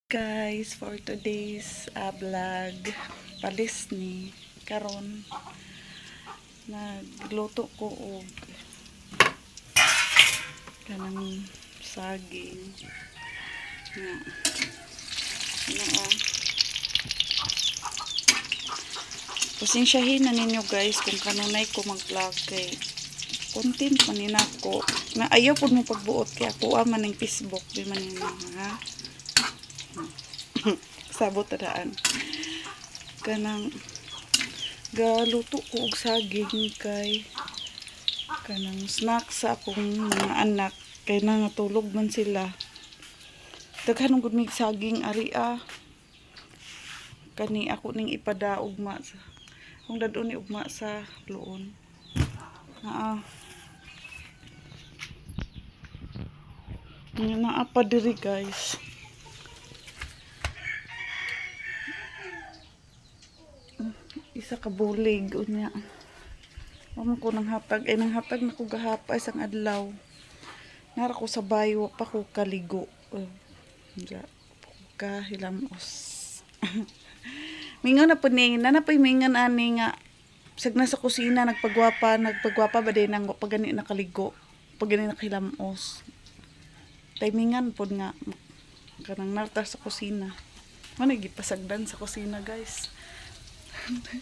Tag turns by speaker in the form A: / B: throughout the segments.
A: Guys, for today's vlog, palis ni karon nagluto ko og kanang saging na pasensyahin na ninyo guys kung kanunay ko mag-vlog kay content man ninako na ayaw po mo pagbuot kaya ako man ng Facebook di man ninyo ha. Sabot tadaan kanang galuto ko og saging kay kanang snack sa akong mga anak kay nangatulog man sila daghan gud mig saging ari kani ako ning ipada ugma sa kung dadon ni ugma sa luon naa pa diri guys. Isa ka bulig unya wala ko nang hatag nang hatag na ko gahapa isang adlaw nara ko sa bayo pa ko kaligo ka hilamos mingon na po ni nanapay mingon ani nga sag na sa kusina nagpagwapa ba din nang pagani nakaligo pagani nakahilamos timingan po nga kanang narta sa kusina man gipasagdan sa kusina guys.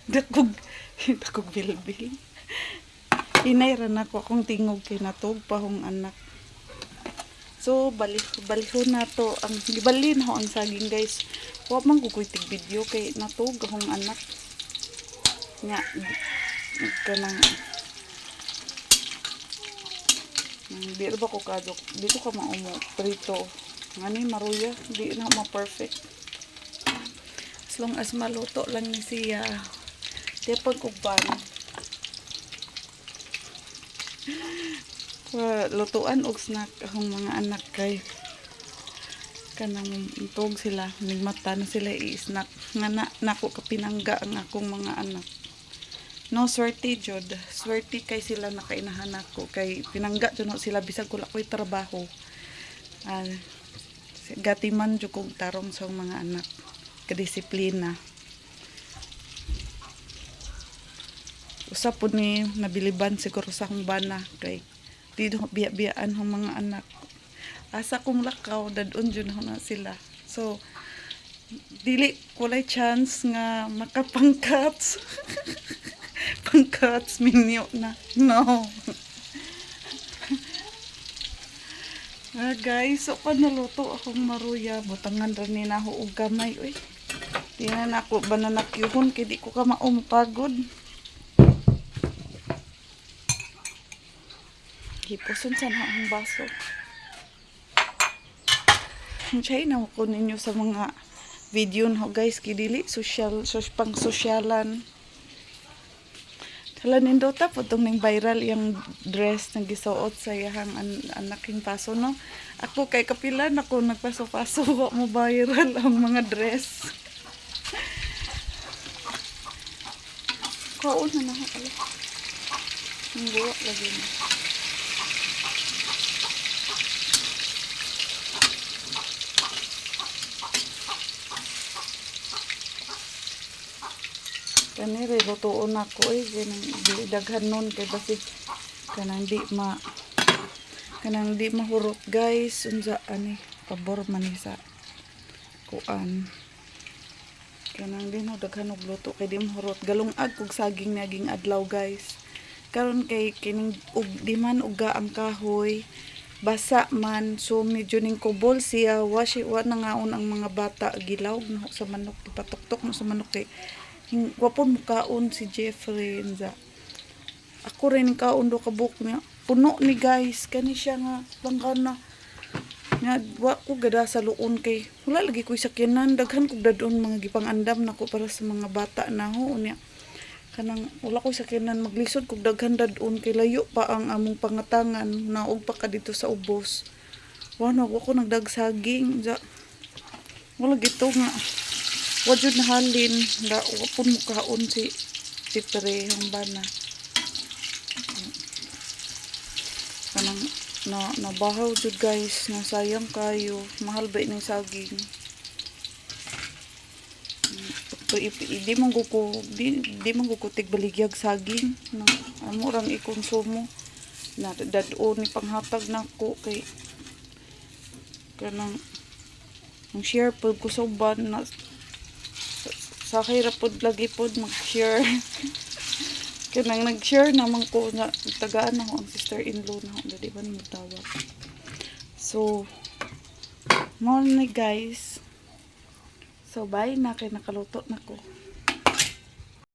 A: dakog bilbil inayran ako akong tingog kay natog pa hong anak so balihon na to ang gibalin ho ang saging guys wa man ko kuitig video kay natog hong anak nya kanang di ba ko kadok dito ka maumo prito ngani maruya di na ma perfect as long as maluto lang ni siya di pagkuban lutuan og snack akong mga anak kay kanang tog sila nigmata na sila i-snack nga nako kapinangga ang akong mga anak no swerte jud swerte kay sila nakainahan ako kay pinangga jud sila bisag wala ko'y trabaho gatiman jud kog tarong sa mga anak kadisiplina usa po ni nabiliban siguro sa akong bana kay dito biya-biyaan ang mga anak asa kong lakaw dadon jud na sila so dili walay chance nga makapangkats pangkats minyo na no guys so pa naluto akong maruya butangan ra ni naho og gamay oy tingnan ako bananakyuhon kay di ko ka maupagod hipuson sa na ang baso chay na ko ninyo sa mga video no guys kay dili pang sosyalan tala nindo ta po tong ning viral yung dress na gisuot sa yahang anaking paso no ako kay kapila na ko nagpaso-paso wa mo viral ang mga dress kaon na ala ang buwa lagi na kani rin lutuon ako di daghan nun kay basig kanang di mahurot guys unsa ani pabor man ni sa kuan kanang di no daghan og luto kay di mahurot galungag kog saging naging adlaw guys karon kay kining di man uga ang kahoy basa man so medyo ning kubol siya wa nangaon ang mga bata gilaw no sa manok ipatuktok no sa manok kay wapon mukaon si Jeffrey nza ako rin kaon do kabuk niya puno ni guys kani siya nga langkana nga wa ko gada sa luon kay wala lagi ko sakyanan daghan kog dadon mga gipangandam nako para sa mga bata na ho unya kanang wala ko sakyanan maglisod kog daghan dadon kay layo pa ang among pangatangan naog pa ka dito sa ubos wala ko nagdagsaging wala gito nga wajud na halin nga wapon mo kaon si Pere ang bana kanang nabahaw jud guys nga sayang kayo mahal ba ining saging Di man ko di man ko tigbaligyag saging na amo rang ikonsumo na dad-o ni panghatag nako kay kanang ang share pod ko sa uban na sa hirap pod lagi pod mag-share. Kanang nag-share naman ko nga tagaan ako ang sister-in-law na ako di ba mo tawag. So mo ni guys. So bye na kay nakaluto na ko.